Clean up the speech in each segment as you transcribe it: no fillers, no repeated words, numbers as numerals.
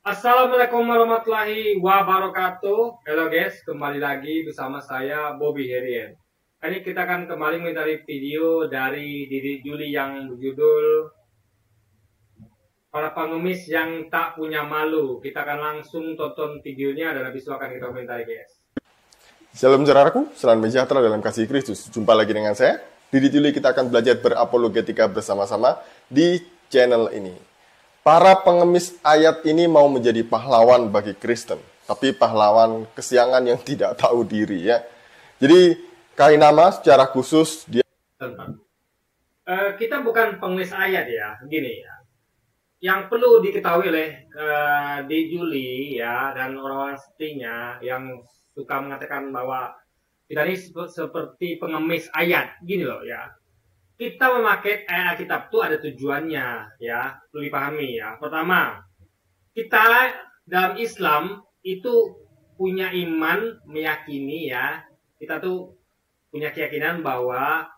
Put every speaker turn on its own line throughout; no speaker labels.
Assalamualaikum warahmatullahi wabarakatuh. Halo guys, kembali lagi bersama saya Bobby Herian. Kali ini kita akan kembali mencari video dari Didi Juli yang berjudul Para Pengemis yang Tak Punya Malu. Kita akan langsung tonton videonya dan habis itu akan kita komentari guys.
Shalom saudaraku, salam sejahtera dalam kasih Kristus. Jumpa lagi dengan saya, Didi Juli. Kita akan belajar berapologetika bersama-sama di channel ini. Para pengemis ayat ini mau menjadi pahlawan bagi Kristen, tapi pahlawan kesiangan yang tidak tahu diri ya. Jadi Kainama secara khusus dia
kita bukan pengemis ayat ya, gini ya. Yang perlu diketahui oleh Didi Juli ya dan orang-orang setinya yang suka mengatakan bahwa kita ini seperti pengemis ayat, gini loh ya. Kita memakai ayat Alkitab itu ada tujuannya ya, perlu dipahami ya. Pertama, kita dalam Islam itu punya iman, meyakini ya, kita tuh punya keyakinan bahwa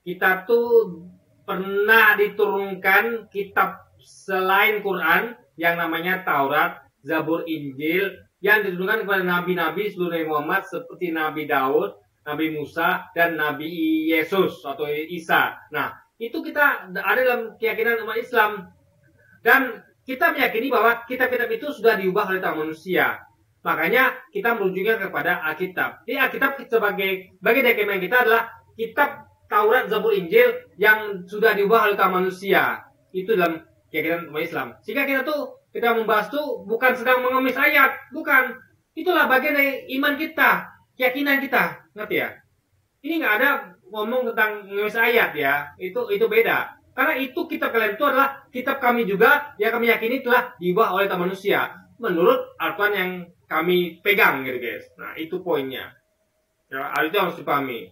kita tuh pernah diturunkan kitab selain Quran yang namanya Taurat, Zabur, Injil yang diturunkan kepada nabi-nabi sebelum Nabi Muhammad seperti Nabi Daud, Nabi Musa, dan Nabi Yesus atau Isa. Nah, itu kita ada dalam keyakinan umat Islam. Dan kita meyakini bahwa kitab-kitab itu sudah diubah oleh tangan manusia. Makanya kita merujuknya kepada Alkitab. Jadi Alkitab sebagai bagian dari keyakinan kita adalah kitab Taurat, Zabur, Injil yang sudah diubah oleh tangan manusia. Itu dalam keyakinan umat Islam. Sehingga kita membahas itu bukan sedang mengemis ayat. Bukan. Itulah bagian dari iman kita. Keyakinan kita, ngerti ya? Ini nggak ada ngomong tentang mengemis ayat ya, itu beda. Karena itu kitab kalian itu adalah kitab kami juga yang kami yakini telah diubah oleh tangan manusia menurut Al-Quran yang kami pegang gitu guys. Nah itu poinnya. Ya, itu harus dipahami.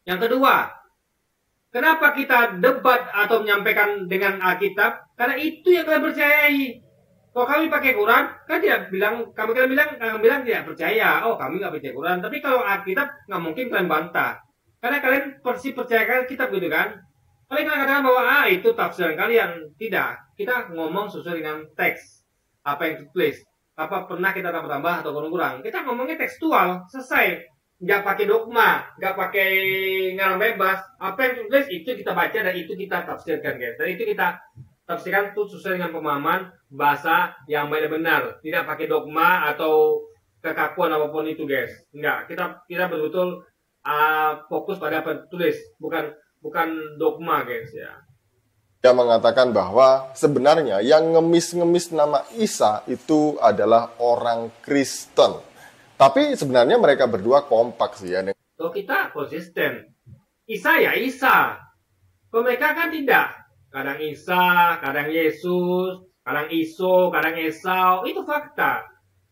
Yang kedua, kenapa kita debat atau menyampaikan dengan Alkitab? Karena itu yang kalian percayai. Kalau kami pakai Quran, kan tidak bilang, kami bilang tidak percaya. Oh, kami nggak percaya Quran. Tapi kalau Alkitab, nggak mungkin kalian bantah. Karena kalian pasti percayakan kitab gitu kan. Kalian katakan bahwa itu tafsiran kalian. Tidak. Kita ngomong sesuai dengan teks. Apa yang ditulis. Apa pernah kita tambah-tambah atau kurang-kurang. Kita ngomongnya tekstual. Selesai. Nggak pakai dogma. Nggak pakai ngarang bebas. Apa yang ditulis, itu kita baca dan itu kita tafsirkan guys. Dan itu kita tafsirkan itu sesuai dengan pemahaman bahasa yang baik dan benar, tidak pakai dogma atau kekakuan apapun itu guys. Enggak, kita betul-betul fokus pada apa yang tulis, bukan dogma guys ya.
Dia mengatakan bahwa sebenarnya yang ngemis-ngemis nama Isa itu adalah orang Kristen. Tapi sebenarnya mereka berdua kompak sih ya.
So kita konsisten. Isa ya Isa. Kalau mereka kan tidak. Kadang Isa, kadang Yesus, kadang Iso, kadang Esau, itu fakta.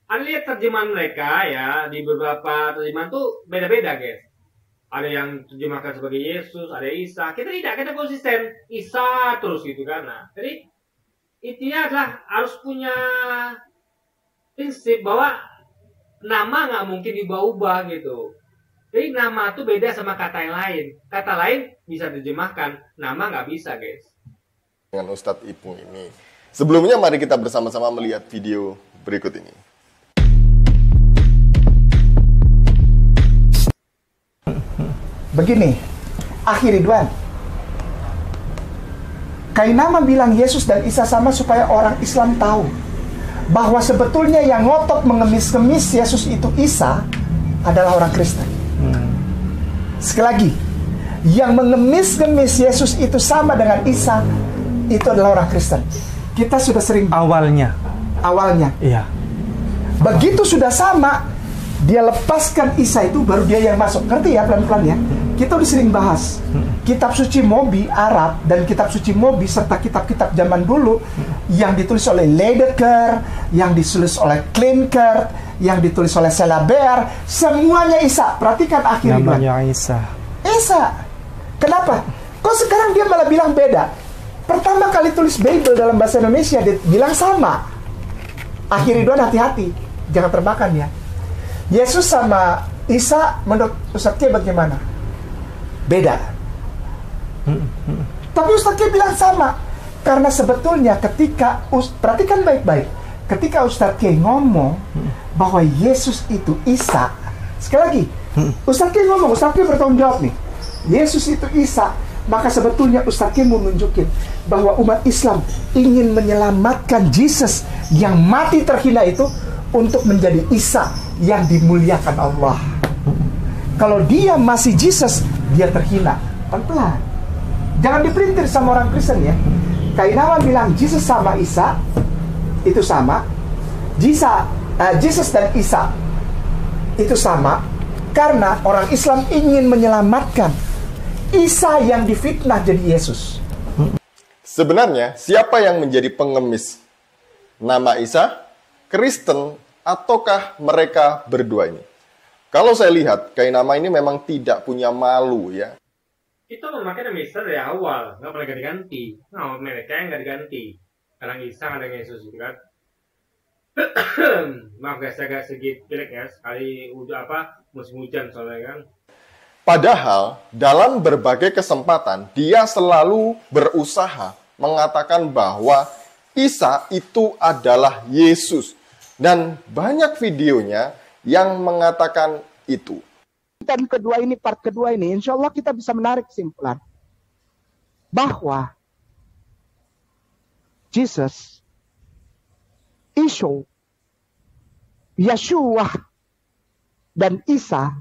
Anda lihat terjemahan mereka ya, di beberapa terjemahan tuh beda-beda guys. Ada yang terjemahkan sebagai Yesus, ada Isa. Kita tidak, kita konsisten. Isa terus gitu kan. Nah, jadi intinya adalah harus punya prinsip bahwa nama nggak mungkin diubah-ubah gitu. Jadi nama itu beda sama kata yang lain. Kata lain bisa diterjemahkan, nama nggak bisa guys.
Dengan Ustadz Ipung ini. Sebelumnya mari kita bersama-sama melihat video berikut ini.
Begini, akhir Ridwan. Kainama bilang Yesus dan Isa sama supaya orang Islam tahu bahwa sebetulnya yang ngotot mengemis-kemis Yesus itu Isa adalah orang Kristen. Sekali lagi, yang mengemis-kemis Yesus itu sama dengan Isa itu adalah orang Kristen. Kita sudah sering
awalnya.
Iya. Begitu sudah sama, dia lepaskan Isa itu baru dia yang masuk. Ngerti ya pelan-pelan ya. Kita udah sering bahas kitab suci Mobi Arab dan kitab suci Mobi serta kitab-kitab zaman dulu yang ditulis oleh Ledeker, yang ditulis oleh Klinker, yang ditulis oleh Selaber, semuanya Isa. Perhatikan akhirnya
namanya Isa.
Kenapa? Kok sekarang dia malah bilang beda? Pertama kali tulis Bible dalam bahasa Indonesia dia bilang sama. Akhir Ridwan hati-hati, jangan termakan ya. Yesus sama Isa menurut Ustadz K bagaimana? Beda. Tapi Ustadz K bilang sama. Karena sebetulnya ketika, perhatikan baik-baik, ketika Ustadz K ngomong bahwa Yesus itu Isa, sekali lagi, Ustadz K ngomong, Ustadz K bertanggung jawab nih, Yesus itu Isa, maka sebetulnya Ustadz K mau nunjukin bahwa umat Islam ingin menyelamatkan Yesus yang mati terhina itu untuk menjadi Isa yang dimuliakan Allah. Kalau dia masih Jesus, dia terhina. Pelan-pelan. Jangan dipelintir sama orang Kristen ya. Kainawan bilang Jesus sama Isa itu sama. Jesus dan Isa itu sama karena orang Islam ingin menyelamatkan Isa yang difitnah jadi Yesus.
Sebenarnya siapa yang menjadi pengemis nama Isa, Kristen, ataukah mereka berdua ini? Kalau saya lihat, Kainama ini memang tidak punya malu ya.
Itu memakai nama Isa dari awal, nggak pernah ganti-ganti. Nah, mereka yang nggak diganti. Kadang Isa, kadang Yesus gitu kan. Maaf guys, saya agak sedikit pilek ya. Sekali udah musim hujan soalnya kan.
Padahal dalam berbagai kesempatan dia selalu berusaha mengatakan bahwa Isa itu adalah Yesus. Dan banyak videonya yang mengatakan itu.
Dan part kedua ini, insya Allah kita bisa menarik kesimpulan bahwa Jesus, Yeshua, dan Isa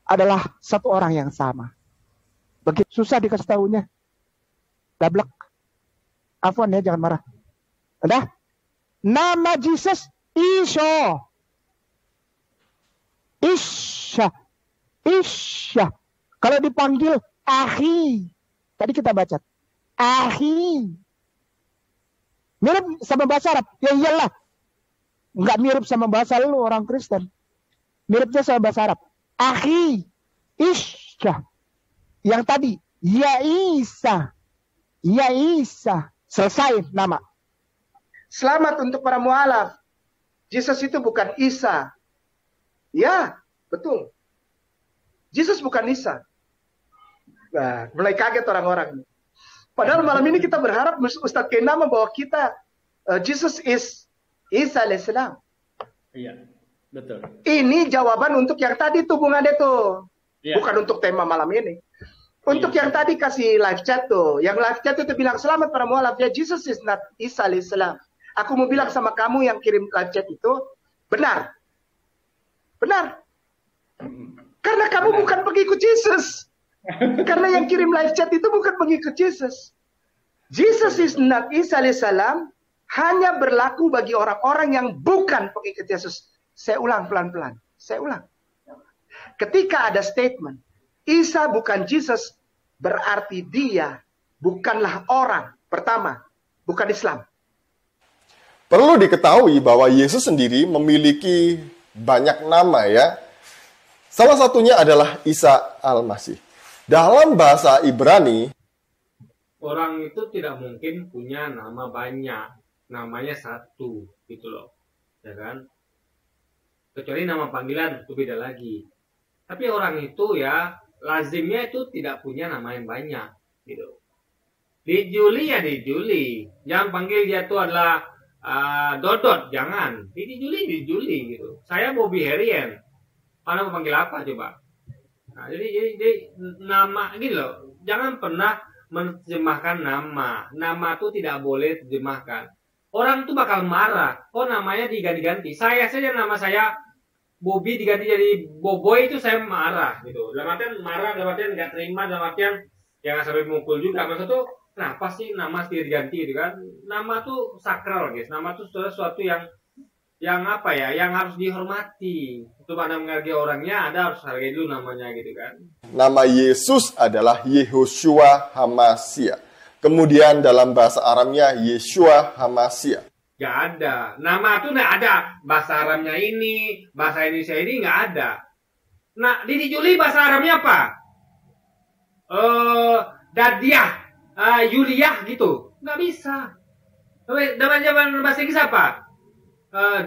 adalah satu orang yang sama. Begitu susah dikasih tahunya. Dablek. Afwan ya, jangan marah. Udah? Nama Jesus Isha. Kalau dipanggil Ahi. Tadi kita baca. Ahi. Mirip sama bahasa Arab. Ya iyalah. Enggak mirip sama bahasa lu orang Kristen. Miripnya sama bahasa Arab. Ahi. Isha. Yang tadi. Ya Isa. Selesai nama. Selamat untuk para mualaf. Jesus itu bukan Isa. Ya, betul. Jesus bukan Isa. Nah, mulai kaget orang-orang. Padahal malam ini kita berharap Ustadz Kainama bahwa kita Jesus is Isa alaihissalam.
Iya, betul.
Ini jawaban untuk yang tadi tuh Bung Ade tuh.
Iya.
Bukan untuk tema malam ini. Untuk yang tadi kasih live chat tuh. Yang live chat itu bilang selamat para mualaf. Ya, Jesus is not Isa alaihissalam. Aku mau bilang sama kamu yang kirim live chat itu, benar. Benar. Karena kamu bukan pengikut Yesus. Karena yang kirim live chat itu bukan pengikut Yesus. Jesus is not Isa alaihissalam hanya berlaku bagi orang-orang yang bukan pengikut Yesus. Saya ulang pelan-pelan. Saya ulang. Ketika ada statement, Isa bukan Jesus, berarti dia bukanlah orang. Pertama, bukan Islam.
Perlu diketahui bahwa Yesus sendiri memiliki banyak nama ya. Salah satunya adalah Isa Al-Masih. Dalam bahasa Ibrani,
orang itu tidak mungkin punya nama banyak. Namanya satu gitu loh. Ya kan? Kecuali nama panggilan itu beda lagi. Tapi orang itu ya lazimnya itu tidak punya nama yang banyak gitu. Di Juli ya di Juli. Jangan panggil dia itu adalah Dodot, jangan. Di Juli gitu. Saya Bobby Herian. Anda mau panggil apa coba? Nah, jadi nama gitu loh. Jangan pernah menerjemahkan nama. Nama itu tidak boleh terjemahkan. Orang tuh bakal marah. Oh, namanya diganti-ganti. Saya saja nama saya Bobby diganti jadi Boboy itu saya marah gitu. Dalam artian marah, dalam artian nggak terima, dalam artian jangan sampai mukul juga. Maksud tuh kenapa sih nama diganti gitu kan? Nama tuh sakral guys. Nama tuh sesuatu yang apa ya? Yang harus dihormati. Untuk Anda menghargai orangnya, Anda harus hargai dulu namanya gitu kan.
nama Yesus adalah Yehoshua Hamasia. Kemudian dalam bahasa Aramnya Yeshua Hamasia.
Gak ada. Nama tuh nggak ada. Bahasa Arabnya ini, bahasa Indonesia ini nggak ada. Nah, di Juli bahasa Arabnya apa? Dadiah, Yuliah gitu. Nggak bisa. Dalam bahasa Inggris apa?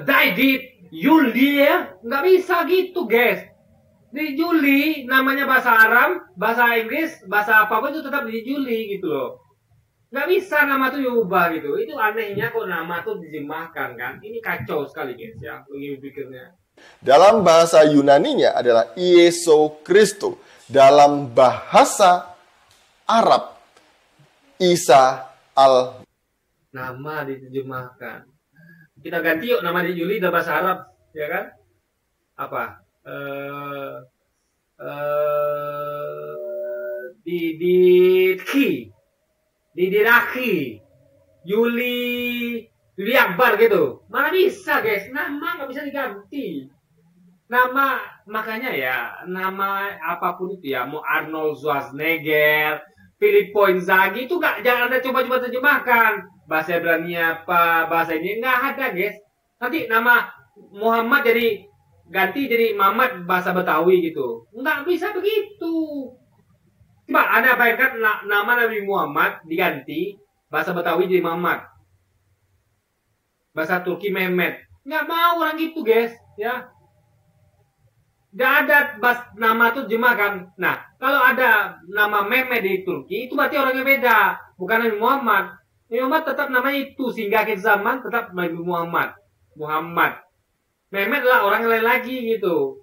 Daidit, Yulia. Nggak bisa gitu, guys. Di Juli, namanya bahasa Arab, bahasa Inggris, bahasa apapun itu tetap di Juli gitu loh. Nggak bisa nama tuh diubah gitu. Itu anehnya kok nama tuh dijemahkan kan. Ini kacau sekali guys ya, begini pikirnya.
Dalam bahasa Yunaninya adalah Ieso Kristo. Dalam bahasa Arab, Isa al.
Nama diterjemahkan. Kita ganti yuk nama di Juli dalam bahasa Arab, ya kan? Apa? Diraki, Yuli Akbar gitu. Mana bisa guys, nama nggak bisa diganti. Nama makanya ya, nama apapun itu ya, mau Arnold Schwarzenegger, Filippo Inzaghi itu jangan ada coba-coba terjemahkan. Bahasa Ibrani apa, bahasa ini nggak ada guys. Nanti nama Muhammad ganti jadi Muhammad bahasa Betawi gitu. Nggak bisa begitu. Coba Anda bayangkan nama Nabi Muhammad diganti bahasa Betawi jadi Muhammad. Bahasa Turki Mehmet. Nggak mau orang gitu guys. Ya. Nggak ada nama tuh terjemahkan. Nah, kalau ada nama Mehmet di Turki, itu berarti orangnya beda. Bukan Nabi Muhammad. Nabi Muhammad tetap namanya itu. Sehingga akhir zaman tetap Nabi Muhammad. Mehmet adalah orang lain lagi gitu.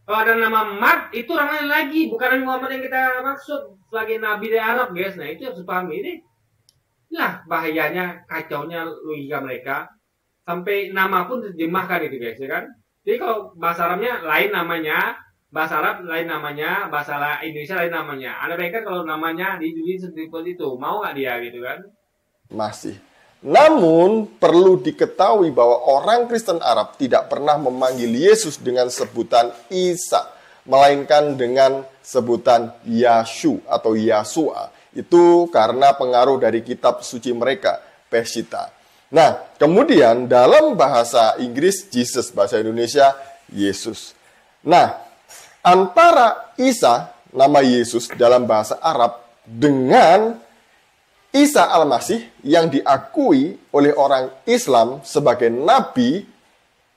Kalau ada nama Mat, itu orang lain lagi. Bukan Nabi Muhammad yang kita maksud sebagai Nabi dari Arab guys. Nah, itu harus dipahami. Inilah bahayanya, kacaunya logika mereka. Sampai nama pun terjemahkan itu guys, ya kan? Jadi kalau bahasa Arabnya lain namanya, bahasa Arab lain namanya, bahasa Indonesia lain namanya. Anda bayangkan kalau namanya dijuluki seperti itu, mau nggak dia gitu kan?
Masih. Namun perlu diketahui bahwa orang Kristen Arab tidak pernah memanggil Yesus dengan sebutan Isa, melainkan dengan sebutan Yashu atau Yasua. Itu karena pengaruh dari kitab suci mereka, Peshitta. Nah, kemudian dalam bahasa Inggris, Jesus, bahasa Indonesia, Yesus. Nah, antara Isa, nama Yesus dalam bahasa Arab, dengan Isa Al-Masih yang diakui oleh orang Islam sebagai Nabi,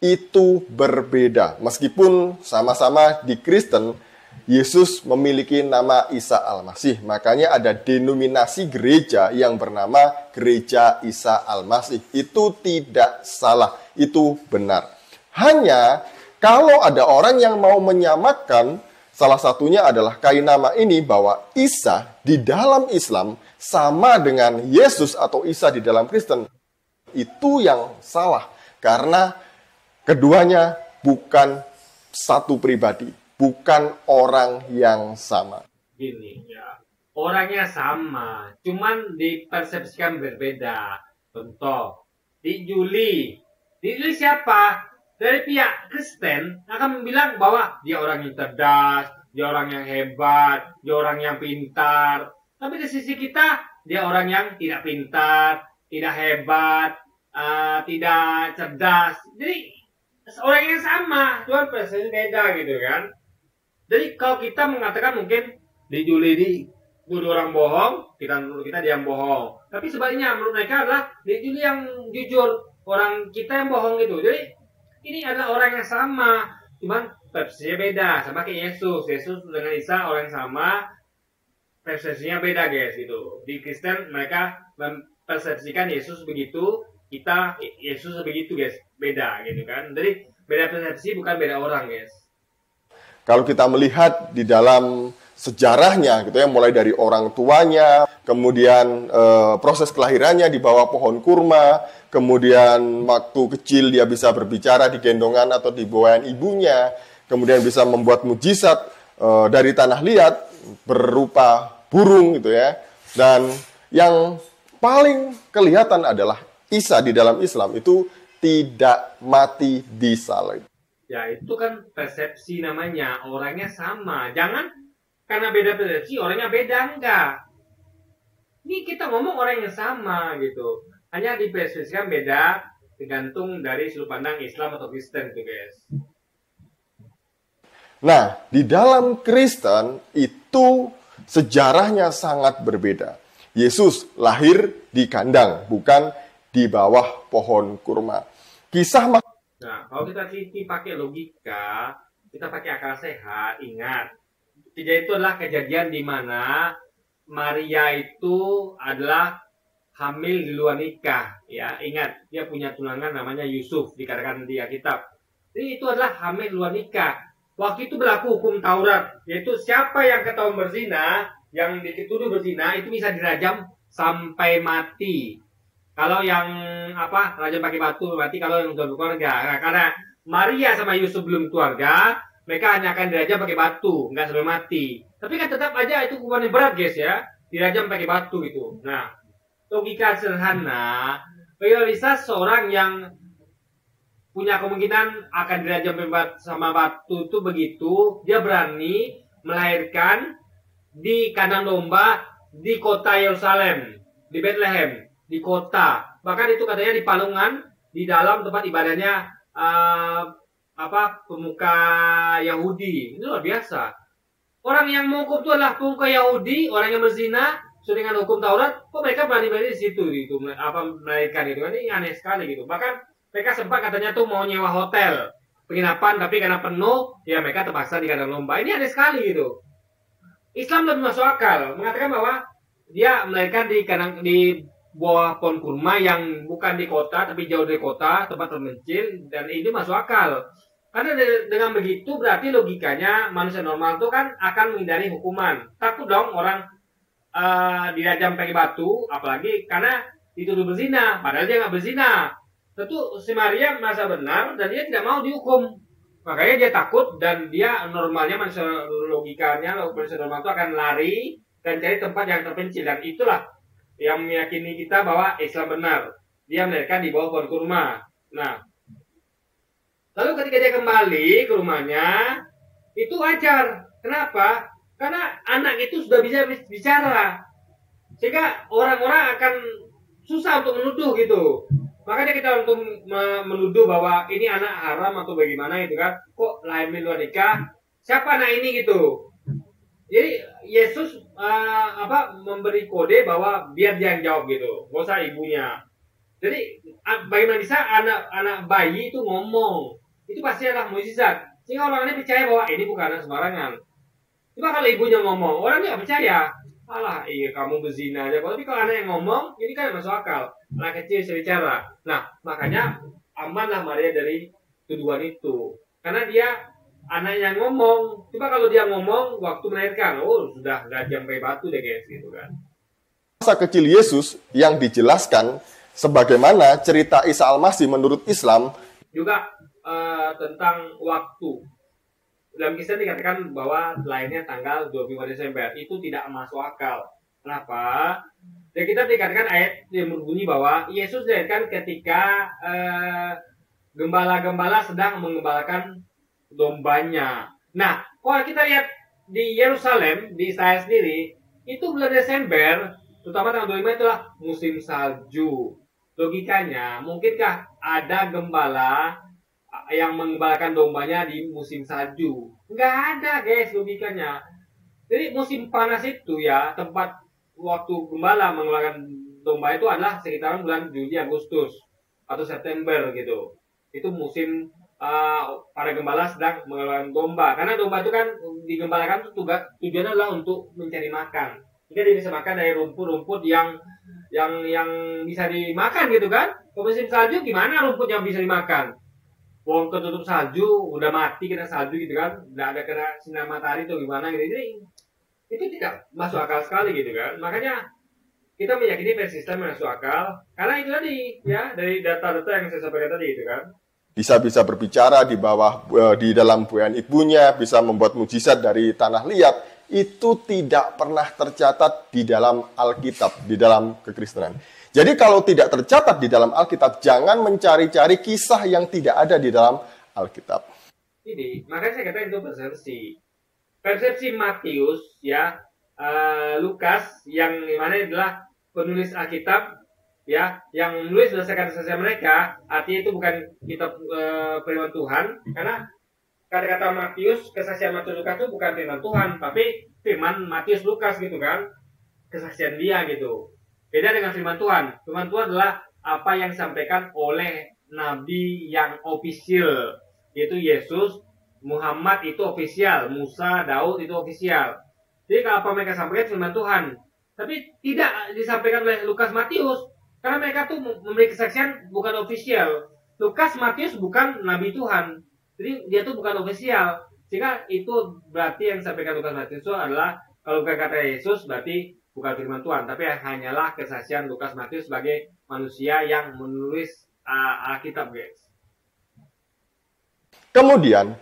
itu berbeda. Meskipun sama-sama di Kristen, Yesus memiliki nama Isa Al-Masih. Makanya ada denominasi gereja yang bernama Gereja Isa Al-Masih. Itu tidak salah, itu benar. Hanya kalau ada orang yang mau menyamakan, salah satunya adalah kain nama ini bahwa Isa di dalam Islam sama dengan Yesus atau Isa di dalam Kristen. Itu yang salah. Karena keduanya bukan satu pribadi. Bukan orang yang sama.
Gini ya, orangnya sama, cuman dipersepsikan berbeda. Contoh, di Juli siapa? Dari pihak Kristen akan bilang bahwa dia orang yang cerdas, dia orang yang hebat, dia orang yang pintar. Tapi di sisi kita, dia orang yang tidak pintar, tidak hebat, tidak cerdas. Jadi orang yang sama, cuma persepsi beda gitu kan. Jadi kalau kita mengatakan mungkin di Juli ini dua orang bohong, menurut kita dia yang bohong. Tapi sebaliknya menurut mereka adalah di Juli yang jujur, orang kita yang bohong gitu. Jadi ini adalah orang yang sama, cuman persepsinya beda. Sama kayak Yesus. Yesus dengan Isa orang yang sama, persepsinya beda guys gitu. Di Kristen mereka mempersepsikan Yesus begitu, kita Yesus begitu guys, beda gitu kan. Jadi beda persepsi bukan beda orang guys.
Kalau kita melihat di dalam sejarahnya, gitu ya, mulai dari orang tuanya, kemudian proses kelahirannya di bawah pohon kurma, kemudian waktu kecil dia bisa berbicara di gendongan atau di bawaan ibunya, kemudian bisa membuat mujizat dari tanah liat berupa burung, gitu ya. Dan yang paling kelihatan adalah Isa di dalam Islam itu tidak mati di salib.
Ya itu kan persepsi namanya, orangnya sama. Jangan karena beda persepsi, orangnya beda, enggak. Ini kita ngomong orang yang sama gitu. Hanya dipersepsikan beda, tergantung dari sudut pandang Islam atau Kristen tuh guys.
Nah, di dalam Kristen itu sejarahnya sangat berbeda. Yesus lahir di kandang, bukan di bawah pohon kurma. Kisah
Nah, kalau kita pakai logika, kita pakai akal sehat, ingat. Kejadian itu adalah kejadian di mana Maria itu adalah hamil di luar nikah. Ya, ingat dia punya tunangan namanya Yusuf, dikatakan di Alkitab. Jadi itu adalah hamil di luar nikah. Waktu itu berlaku hukum Taurat, yaitu siapa yang ketahuan berzina, yang dituduh berzina itu bisa dirajam sampai mati. Kalau yang rajam pakai batu berarti kalau yang sudah berkeluarga. Nah, karena Maria sama Yusuf belum keluarga, mereka hanya akan dirajam pakai batu, nggak sampai mati. Tapi kan tetap aja itu hukuman yang berat, guys ya, dirajam pakai batu gitu. Nah, logika sederhana, bagaimana bisa seorang yang punya kemungkinan akan dirajam sama batu itu begitu, dia berani melahirkan di kandang domba di kota Yerusalem, di Bethlehem, di kota. Bahkan itu katanya di palungan, di dalam tempat ibadahnya pemuka Yahudi. Itu luar biasa. Orang yang menghukum itu adalah pemuka Yahudi, orang yang berzina sesuai dengan hukum Taurat. Kok mereka berani di situ gitu, melahirkan itu kan? Ini aneh sekali gitu. Bahkan mereka sempat katanya tuh mau nyewa hotel penginapan, tapi karena penuh, ya mereka terpaksa di kandang domba. Ini aneh sekali gitu. Islam lebih masuk akal, mengatakan bahwa dia melahirkan di bawah pohon kurma yang bukan di kota, tapi jauh dari kota, tempat terpencil, dan ini masuk akal. Karena dengan begitu berarti logikanya manusia normal itu kan akan menghindari hukuman. Takut dong orang dirajam pakai batu, apalagi karena dituduh berzina, padahal dia nggak berzina. Tentu si Maria merasa benar dan dia tidak mau dihukum. Makanya dia takut dan dia normalnya manusia normal itu akan lari dan cari tempat yang terpencil. Dan itulah yang meyakini kita bahwa Islam benar. Dia melahirkan di bawah pohon kurma. Nah, lalu ketika dia kembali ke rumahnya, itu wajar. Kenapa? Karena anak itu sudah bisa bicara. Sehingga orang-orang akan susah untuk menuduh gitu. Makanya kita untuk menuduh bahwa ini anak haram atau bagaimana gitu kan. Kok lahir di luar nikah? Siapa anak ini gitu? Jadi Yesus memberi kode bahwa biar dia yang jawab gitu. Gak usah ibunya. Jadi bagaimana bisa anak bayi itu ngomong? Itu pasti adalah mukjizat. Sehingga orang ini percaya bahwa ini bukan anak sembarangan. Cuma kalau ibunya ngomong, orang ini gak percaya. Alah, iya kamu berzina aja. Tapi kalau anak yang ngomong, ini kan masuk akal. Anak kecil bisa bicara. Nah, makanya amanlah Maria dari tuduhan itu. Karena dia anak yang ngomong. Coba kalau dia ngomong waktu melahirkan, sudah rajam pakai batu deh guys, gitu kan.
Masa kecil Yesus yang dijelaskan sebagaimana cerita Isa Al-Masih menurut Islam.
Juga tentang waktu. Dalam kisah dikatakan bahwa lahirnya tanggal 25 Desember. Itu tidak masuk akal. Kenapa? Dan kita dikatakan ayat yang berbunyi bahwa Yesus dilahirkan ketika gembala-gembala sedang mengembalakan dombanya. Nah, kalau kita lihat di Yerusalem, di Israel sendiri, itu bulan Desember, terutama tanggal 25 itulah musim salju. Logikanya, mungkinkah ada gembala yang mengembalakan dombanya di musim salju? Nggak ada guys logikanya. Jadi musim panas itu ya, tempat waktu gembala mengembalakan domba itu adalah sekitaran bulan Juli, Agustus atau September gitu. Itu musim para gembala sedang mengembalakan domba. Karena domba itu kan digembalakan tujuannya adalah untuk mencari makan. Jika dia bisa makan dari rumput-rumput yang bisa dimakan gitu kan. Kalau musim salju gimana rumput yang bisa dimakan? Wong ketutup salju, udah mati kena salju gitu kan, nggak ada kena sinar matahari atau gimana gitu. Jadi itu tidak masuk akal sekali gitu kan. Makanya kita meyakini versi Islam masuk akal karena itu tadi ya dari data-data yang saya sampaikan tadi gitu kan.
Bisa berbicara di bawah di dalam buayan ibunya, bisa membuat mukjizat dari tanah liat. Itu tidak pernah tercatat di dalam Alkitab, di dalam kekristenan. Jadi kalau tidak tercatat di dalam Alkitab, jangan mencari-cari kisah yang tidak ada di dalam Alkitab.
Ini, makanya saya katakan itu persepsi. Persepsi Matius, ya, Lukas, yang mana adalah penulis Alkitab, ya, yang menulis berdasarkan kesaksian mereka, artinya itu bukan kitab firman Tuhan, karena kata-kata Matius, kesaksian Matius Lukas itu bukan firman Tuhan, tapi firman Matius Lukas gitu kan, kesaksian dia gitu. Beda dengan firman Tuhan. Firman Tuhan adalah apa yang disampaikan oleh nabi yang ofisial, yaitu Yesus, Muhammad itu ofisial, Musa, Daud itu ofisial. Jadi kalau apa mereka sampaikan firman Tuhan. Tapi tidak disampaikan oleh Lukas Matius. Karena mereka tuh memberi kesaksian bukan official. Lukas Matius bukan nabi Tuhan. Jadi dia tuh bukan official. Sehingga itu berarti yang disampaikan Lukas Matius itu adalah kalau bukan kata Yesus berarti bukan firman Tuhan. Tapi hanyalah kesaksian Lukas Matius sebagai manusia yang menulis Alkitab, guys.
Kemudian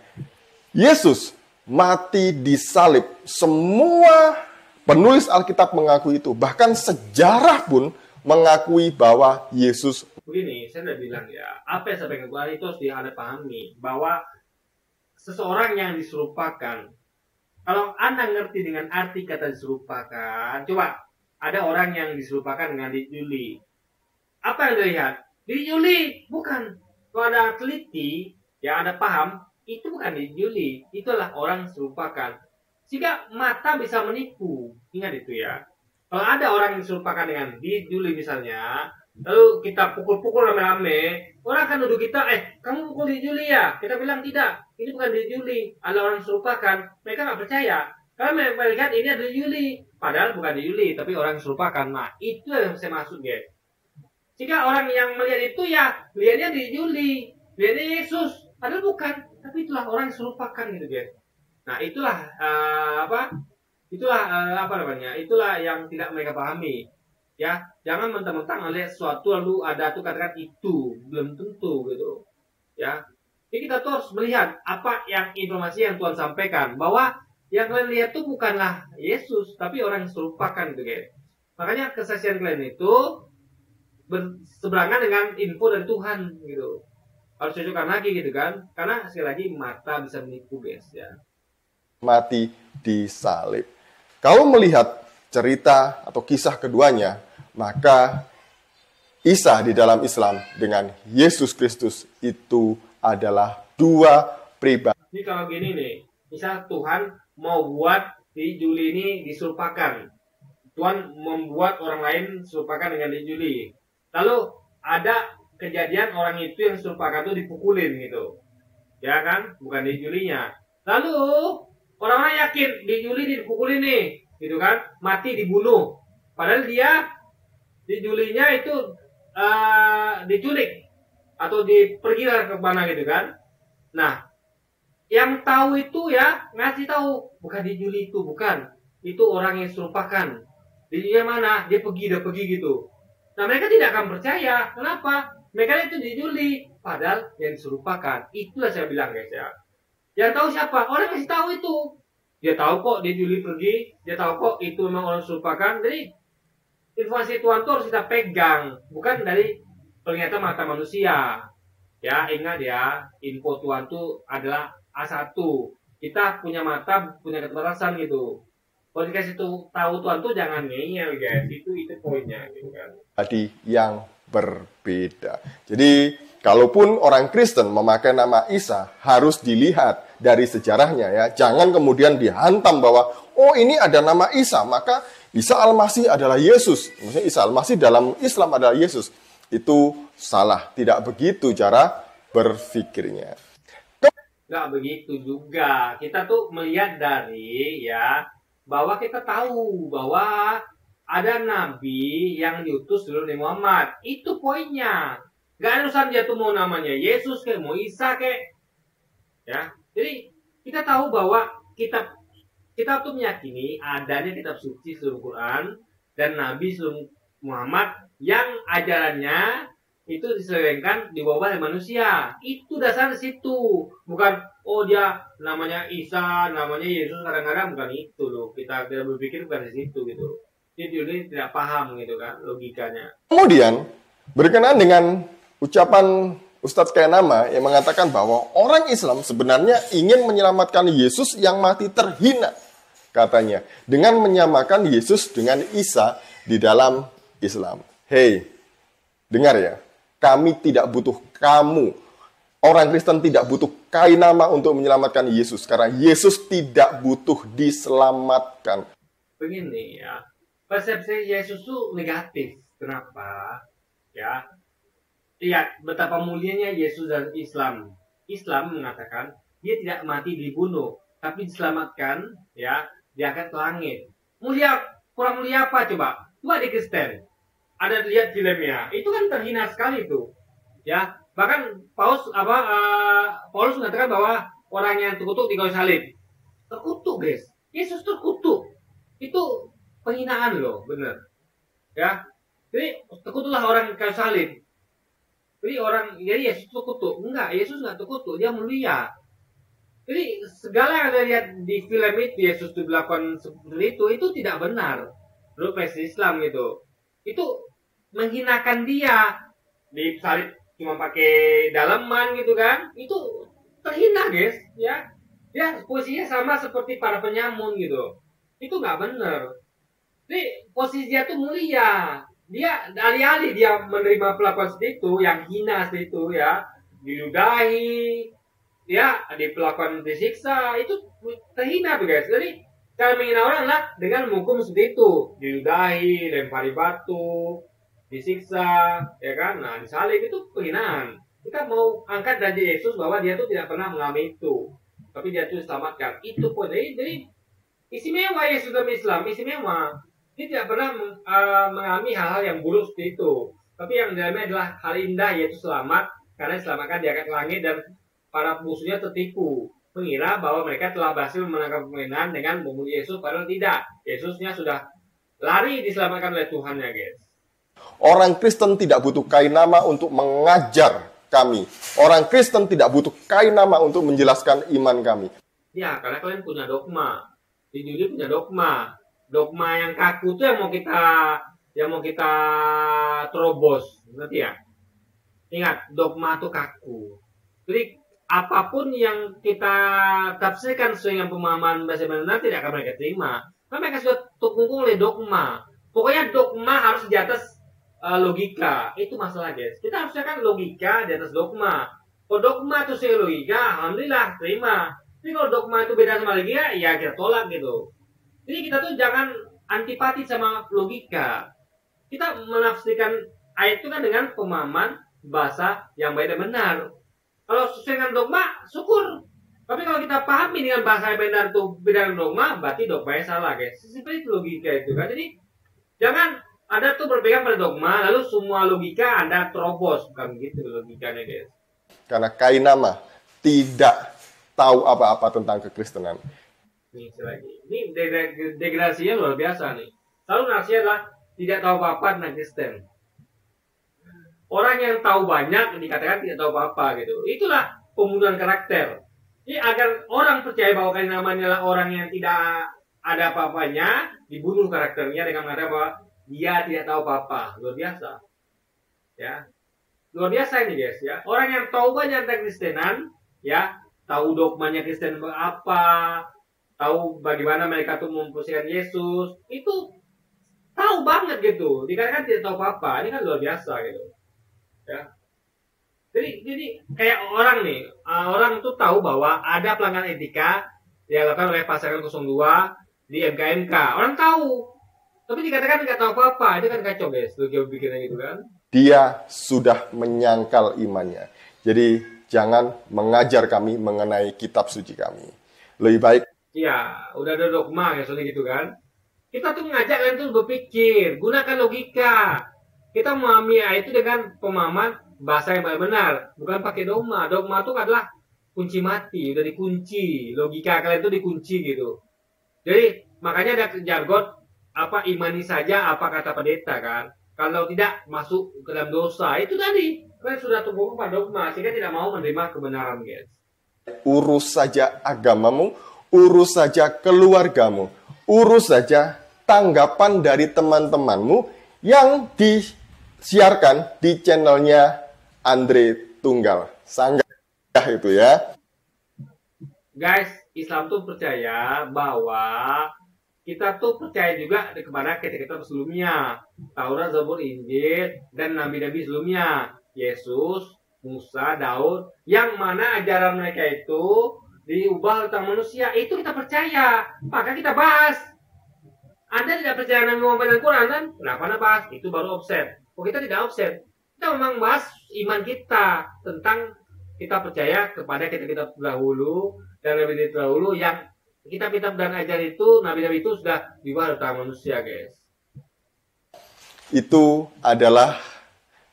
Yesus mati disalib. Semua penulis Alkitab mengakui itu. Bahkan sejarah pun mengakui bahwa Yesus.
Begini, saya udah bilang ya, apa yang saya pengen itu harus Anda pahami. Bahwa seseorang yang diserupakan, kalau Anda ngerti dengan arti kata diserupakan, coba, ada orang yang diserupakan dengan dijuli. Apa yang dilihat? Dijuli, bukan. Kalau ada teliti, ya Anda paham, itu bukan dijuli. Itulah orang serupakan. Sehingga mata bisa menipu. Ingat itu ya. Kalau ada orang yang diserupakan dengan dijuli misalnya, lalu kita pukul-pukul rame-rame, orang akan nuduh kita, kamu pukul dijuli ya? Kita bilang tidak, ini bukan dijuli. Ada orang serupakan, mereka nggak percaya. Karena mereka lihat ini adalah dijuli. Padahal bukan dijuli, tapi orang serupakan. Nah, itu yang saya maksud, guys. Jika orang yang melihat itu ya, lihatnya dijuli, lihatnya Yesus. Padahal bukan, tapi itulah orang yang serupakan gitu, guys. Nah, itulah itulah yang tidak mereka pahami. Ya, jangan mentang-mentang melihat sesuatu lalu ada tuh katakan itu, belum tentu gitu. Ya. Jadi kita tuh harus melihat apa yang informasi yang Tuhan sampaikan, bahwa yang kalian lihat itu bukanlah Yesus, tapi orang yang serupakan gitu, guys. Makanya kesaksian kalian itu berseberangan dengan info dari Tuhan gitu. Harus cocokkan lagi gitu kan. Karena sekali lagi mata bisa menipu, guys ya.
Mati disalib. Kalau melihat cerita atau kisah keduanya, maka Isa di dalam Islam dengan Yesus Kristus itu adalah dua pribadi.
Ini kalau gini nih, misal Tuhan mau buat di Juli ini diserupakan. Tuhan membuat orang lain serupakan dengan di Juli. Lalu ada kejadian orang itu yang serupakan itu dipukulin gitu. Ya kan? Bukan di Julinya. Lalu orang-orang yakin di Juli dipukulin nih, gitu kan? Mati dibunuh. Padahal dia di Julinya itu diculik atau pergi ke mana gitu kan? Nah, yang tahu itu ya ngasih tahu bukan di Juli itu, bukan. Itu orang yang serupakan. Di Julinya mana? Dia pergi gitu. Nah, mereka tidak akan percaya. Kenapa? Mereka itu di Juli, padahal yang diserupakan. Itulah saya bilang, guys ya. Yang tahu siapa? Orang yang kasih tahu itu. Dia tahu kok di Juli pergi, dia tahu kok itu memang orang serupakan. Jadi informasi Tuhan itu harus kita pegang, bukan dari penglihatan mata manusia. Ya, ingat ya, info Tuhan itu adalah A1. Kita punya mata, punya keterbatasan gitu. Kalau dikasih tahu Tuhan tuh jangan ngeyel, guys. Itu poinnya gitu kan.
Tadi yang berbeda. Jadi, kalaupun orang Kristen memakai nama Isa, harus dilihat dari sejarahnya ya. Jangan kemudian dihantam bahwa, oh ini ada nama Isa, maka Isa Al-Masih adalah Yesus. Maksudnya Isa Al-Masih dalam Islam adalah Yesus. Itu salah. Tidak begitu cara berpikirnya.
Nggak begitu juga. Kita tuh melihat dari ya, bahwa kita tahu bahwa ada nabi yang diutus dulu Nabi Muhammad. Itu poinnya. Gak ada urusan dia tuh mau namanya Yesus kayak mau Isa kayak. Ya. Jadi kita tahu bahwa kita tuh meyakini adanya kitab suci seluruh Quran dan Nabi seluruh Muhammad yang ajarannya itu disesuaikan di bawah manusia. Itu dasar di situ. Bukan oh dia namanya Isa, namanya Yesus, kadang-kadang bukan itu loh. Kita berpikir bukan di situ gitu. Jadi tidak paham gitu kan logikanya.
Kemudian berkenaan dengan ucapan Ustadz Kainama yang mengatakan bahwa orang Islam sebenarnya ingin menyelamatkan Yesus yang mati terhina, katanya, dengan menyamakan Yesus dengan Isa di dalam Islam. Hei, dengar ya, kami tidak butuh kamu. Orang Kristen tidak butuh Kainama untuk menyelamatkan Yesus, karena Yesus tidak butuh diselamatkan.
Begini ya, persepsi Yesus itu negatif. Kenapa? Ya, lihat betapa mulianya Yesus dan Islam. Islam mengatakan dia tidak mati dibunuh, tapi diselamatkan, ya, diangkat ke langit. Mulia kurang mulia apa coba? Coba di Kristen. Ada lihat filmnya. Itu kan terhina sekali itu. Ya, bahkan Paulus mengatakan bahwa orang yang terkutuk di kayu salib. Terkutuk, guys. Yesus terkutuk. Itu penghinaan loh, bener. Ya. Jadi terkutuklah orang kayu salib. Jadi Yesus terkutuk. Enggak, Yesus enggak terkutuk, dia mulia. Jadi segala yang Anda lihat di film itu Yesus dilakukan seperti itu tidak benar. Menurut versi Islam gitu. Itu menghinakan dia. Disalib cuma pakai daleman gitu kan. Itu terhina, guys, ya. Dia posisinya sama seperti para penyamun gitu. Itu nggak benar. Jadi posisi dia tuh mulia. Dia alih-alih dia menerima perlakuan seperti itu, yang hina seperti itu ya, diludahi, ya, diperlakukan disiksa, itu terhina tuh, guys. Jadi cara menghina orang lah dengan menghukum seperti itu, diludahi, lempari batu, disiksa, ya kan? Nah, disalib itu penghinaan. Kita mau angkat dari Yesus bahwa dia tuh tidak pernah mengalami itu, tapi dia tuh diselamatkan. Itu pun jadi istimewa Yesus dalam Islam, istimewa. Dia tidak pernah mengalami hal-hal yang buruk seperti itu. Tapi yang dalamnya adalah hal indah, yaitu selamat, karena diselamatkan di angkat langit dan para musuhnya tertipu, mengira bahwa mereka telah berhasil menangkap penghinaan dengan membunuh Yesus, padahal tidak. Yesusnya sudah lari diselamatkan oleh Tuhannya, guys.
Orang Kristen tidak butuh kain nama untuk mengajar kami. Orang Kristen tidak butuh kain nama untuk menjelaskan iman kami.
Ya, karena kalian punya dogma. Di dunia punya dogma. Dogma yang kaku itu yang mau kita terobos, ngerti ya? Ingat, dogma itu kaku. Jadi apapun yang kita tafsirkan sesuai dengan pemahaman bahasa benar tidak akan mereka terima. Karena mereka sudah terkungkung oleh dogma. Pokoknya dogma harus di atas logika. Itu masalah, guys. Kita harusnya kan logika di atas dogma. Kalau dogma itu sesuai logika, alhamdulillah terima. Tapi kalau dogma itu beda sama logika, ya kita tolak gitu. Jadi kita tuh jangan antipati sama logika. Kita menafsirkan ayat itu kan dengan pemahaman bahasa yang baik dan benar. Kalau sesuai dengan dogma, syukur. Tapi kalau kita pahami dengan bahasa yang benar itu beda dengan dogma, berarti dogmanya salah, guys. Seperti itu logika itu kan. Jadi jangan Anda tuh berpegang pada dogma, lalu semua logika Anda terobos. Bukan begitu logikanya, guys.
Karena Kainama tidak tahu apa-apa tentang kekristenan.
Ini lagi. Ini degradasinya luar biasa nih. Selalu nasihat adalah tidak tahu apa-apa tentang Kristen. Orang yang tahu banyak dikatakan tidak tahu apa-apa gitu. Itulah pembunuhan karakter. Jadi agar orang percaya bahwa namanya adalah orang yang tidak ada apa-apanya, dibunuh karakternya dengan mengatakan bahwa dia tidak tahu apa-apa. Luar biasa. Ya. Luar biasa ini, guys, ya. Orang yang tahu banyak tentang Kristenan, ya, tahu dogmanya Kristen apa, tahu bagaimana mereka tuh memposisikan Yesus, itu tahu banget gitu. Dikatakan tidak tahu apa-apa, ini kan luar biasa gitu. Ya. Jadi kayak orang nih, orang tuh tahu bahwa ada pelanggaran etika yang dilakukan oleh pasangan 02 di MKMK. Orang tahu, tapi dikatakan nggak tahu apa-apa, itu kan kacau, guys. Lu bikinnya gitu kan?
Dia sudah menyangkal imannya. Jadi jangan mengajar kami mengenai kitab suci kami. Lebih baik.
Iya, udah ada dogma ya, soalnya gitu kan. Kita tuh mengajak kalian tuh berpikir, gunakan logika. Kita memahami itu dengan pemahaman bahasa yang benar, bukan pakai dogma. Dogma itu adalah kunci mati, udah dikunci. Logika kalian tuh dikunci gitu. Jadi makanya ada jargon apa imani saja apa kata pendeta kan. Kalau tidak masuk ke dalam dosa, itu tadi kalian sudah tumbuh pada dogma sehingga tidak mau menerima kebenaran, guys.
Urus saja agamamu, urus saja keluargamu, urus saja tanggapan dari teman-temanmu yang disiarkan di channelnya Andre Tunggal. Sanggah itu ya.
Guys, Islam tuh percaya bahwa kita tuh percaya juga kepada kitab-kitab sebelumnya. Taurat, Zabur, Injil, dan nabi-nabi sebelumnya. Yesus, Musa, Daud. Yang mana ajaran mereka itu diubah tentang manusia. Itu kita percaya. Maka kita bahas. Anda tidak percaya Nabi Muhammad dan Quran kan? Kenapa Anda bahas? Itu baru offset. Oh, kita tidak offset. Kita memang bahas iman kita. Tentang kita percaya kepada kitab-kitab terdahulu dan nabi terdahulu yang kitab-kitab dan ajaran itu, nabi-nabi itu sudah dibuat oleh manusia, guys.
Itu adalah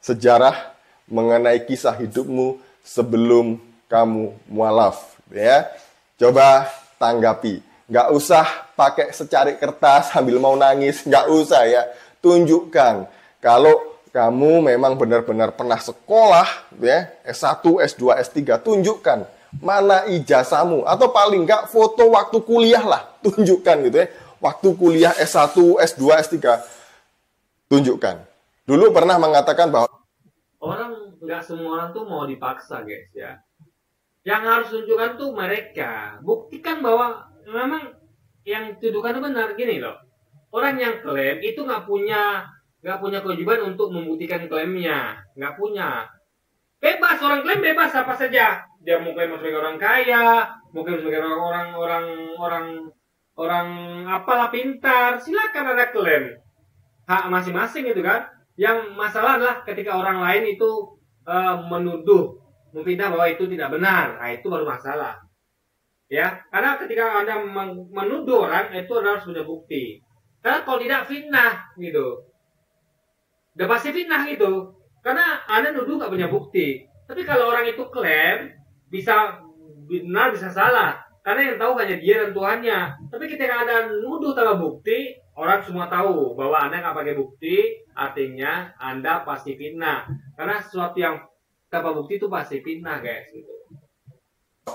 sejarah mengenai kisah hidupmu sebelum kamu mualaf, ya. Coba tanggapi. Nggak usah pakai secari kertas sambil mau nangis, nggak usah ya. Tunjukkan kalau kamu memang benar-benar pernah sekolah, ya, S1, S2, S3, tunjukkan mana ijazahmu, atau paling nggak foto waktu kuliah lah, tunjukkan gitu ya. Waktu kuliah S1, S2, S3, tunjukkan. Dulu pernah mengatakan bahwa
Orang, nggak semua orang tuh mau dipaksa, guys, ya. Yang harus tunjukkan tuh mereka. Buktikan bahwa memang yang tuduhkan itu benar. Gini loh. Orang yang klaim itu nggak punya kewajiban untuk membuktikan klaimnya. Nggak punya. Bebas, orang klaim bebas apa saja. Dia mau klaim sebagai orang kaya, mau klaim sebagai orang apalah pintar. Silakan ada klaim. Hak masing-masing gitu kan. Yang masalah adalah ketika orang lain itu menuduh, memfitnah bahwa itu tidak benar. Nah, itu baru masalah. Ya, karena ketika Anda menuduh orang, itu Anda harus punya bukti. Karena kalau tidak fitnah gitu. Udah pasti fitnah gitu. Karena Anda nuduh nggak punya bukti. Tapi kalau orang itu klaim, bisa benar bisa salah. Karena yang tahu hanya dia dan Tuhannya. Tapi ketika Anda nuduh tanpa bukti, orang semua tahu bahwa Anda nggak pakai bukti, artinya Anda pasti fitnah. Karena sesuatu yang tanpa bukti itu pasti fitnah, guys. Gitu.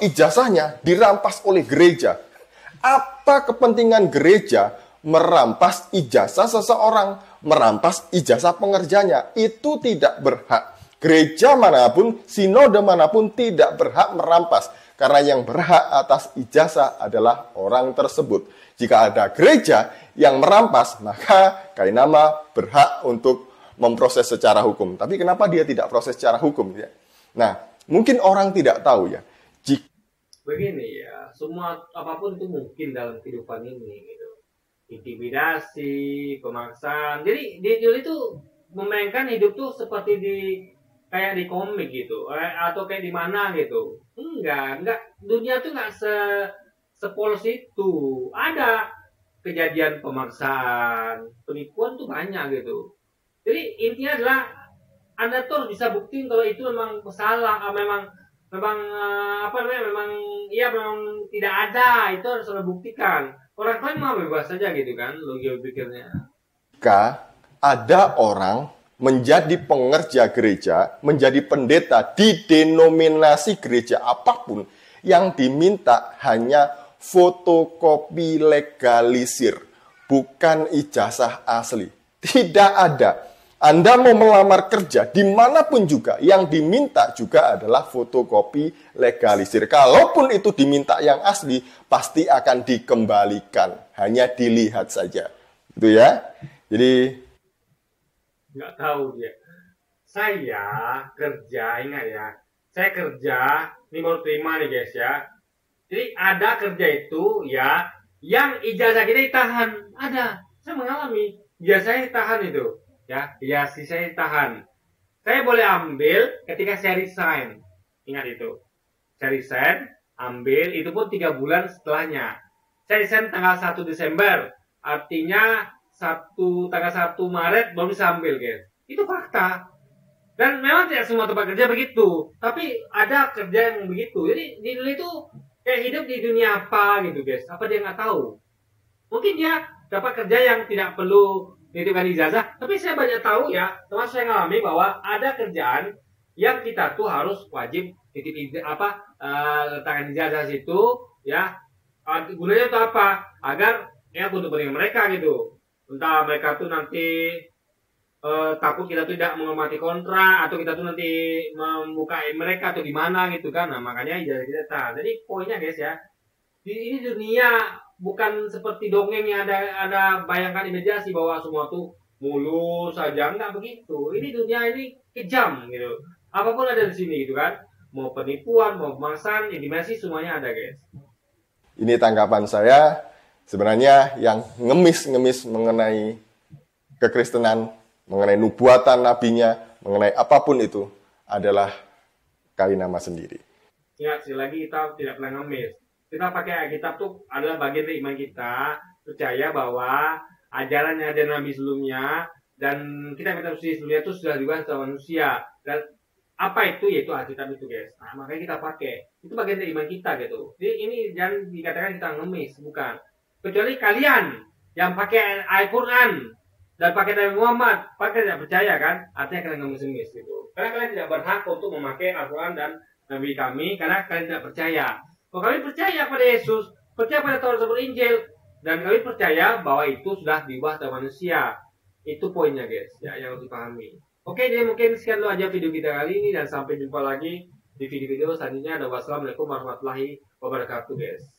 ijazahnya dirampas oleh gereja. Apa kepentingan gereja merampas ijazah seseorang, merampas ijazah pengerjanya? Itu tidak berhak. Gereja manapun, sinode manapun tidak berhak merampas. Karena yang berhak atas ijazah adalah orang tersebut. Jika ada gereja yang merampas, maka Kainama berhak untuk memproses secara hukum. Tapi kenapa dia tidak proses secara hukum? Ya? Nah, mungkin orang tidak tahu ya.
Begini ya, semua apapun itu mungkin dalam kehidupan ini. Gitu. Intimidasi, pemaksaan. Jadi dia itu memainkan hidup tuh seperti kayak di komik gitu, atau kayak di mana gitu. Enggak. Dunia tuh enggak sepolos itu. Ada kejadian pemaksaan, penipuan tuh banyak gitu. Jadi intinya adalah Anda tuh harus bisa buktiin kalau itu memang salah, memang tidak ada. Itu harus Anda buktikan. Orang lain mah bebas saja gitu kan, logika pikirnya.
Jika ada orang menjadi pengerja gereja, menjadi pendeta di denominasi gereja apapun, yang diminta hanya fotokopi legalisir, bukan ijazah asli. Tidak ada. Anda mau melamar kerja dimanapun juga, yang diminta juga adalah fotokopi legalisir. Kalaupun itu diminta yang asli, pasti akan dikembalikan. Hanya dilihat saja. Itu ya. Jadi
nggak tahu dia. Saya kerja, ingat ya. Saya kerja, ini baru terima nih guys ya. Jadi ada kerja itu ya, yang ijazah kita ditahan. Ada, saya mengalami. Ijazah saya ditahan itu. Ya, ijazah saya ditahan. Saya boleh ambil ketika saya resign. Ingat itu. Saya resign, ambil, itu pun 3 bulan setelahnya. Saya resign tanggal 1 Desember. Artinya tanggal 1 Maret baru bisa ambil, guys. Itu fakta. Dan memang tidak semua tempat kerja begitu. Tapi ada kerja yang begitu. Jadi di dunia itu kayak hidup di dunia apa gitu, guys. Apa dia nggak tahu? Mungkin dia dapat kerja yang tidak perlu dititipkan ijazah. Tapi saya banyak tahu ya, termasuk saya ngalami bahwa ada kerjaan yang kita tuh harus wajib letakkan ijazah situ, ya. Gunanya itu apa? Agar ya untuk kepentingan mereka gitu. Entah mereka tuh nanti takut kita tuh tidak menghormati kontrak, atau kita tuh nanti membukai mereka atau gimana gitu kan. Nah, makanya ijazah kita tahan. Jadi poinnya guys ya, ini dunia bukan seperti dongeng yang ada bayangkan imajinasi bahwa semua tuh mulus saja. Enggak begitu. Ini dunia ini kejam gitu. Apapun ada di sini gitu kan. Mau penipuan, mau pemaksaan, intimidasi, semuanya ada guys.
ini tanggapan saya. Sebenarnya yang ngemis mengenai kekristenan, mengenai nubuatan nabinya, mengenai apapun itu adalah Kainama sendiri.
Ingat sekali lagi, kita tidak pernah ngemis. Kita pakai Alkitab tuh adalah bagian dari iman kita, percaya bahwa ajaran yang ada Nabi sebelumnya dan kita suci sebelumnya itu sudah dibahas sama manusia. Dan apa itu? Yaitu Alkitab itu, guys. Nah, makanya kita pakai. Itu bagian dari iman kita gitu. Jadi ini jangan dikatakan kita ngemis, bukan. Kecuali kalian yang pakai Al-Quran dan pakai Nabi Muhammad, pakai tidak percaya kan? Artinya kalian ngemis-ngemis gitu. Karena kalian tidak berhak untuk memakai Al-Quran dan Nabi kami karena kalian tidak percaya. Kalau kalian percaya pada Yesus, percaya pada Taurat dan Injil, dan kalian percaya bahwa itu sudah diubah oleh manusia. Itu poinnya, guys, ya, yang harus dipahami. Oke, jadi mungkin sekian dulu aja video kita kali ini dan sampai jumpa lagi di video-video selanjutnya. Dan wassalamualaikum warahmatullahi wabarakatuh, guys.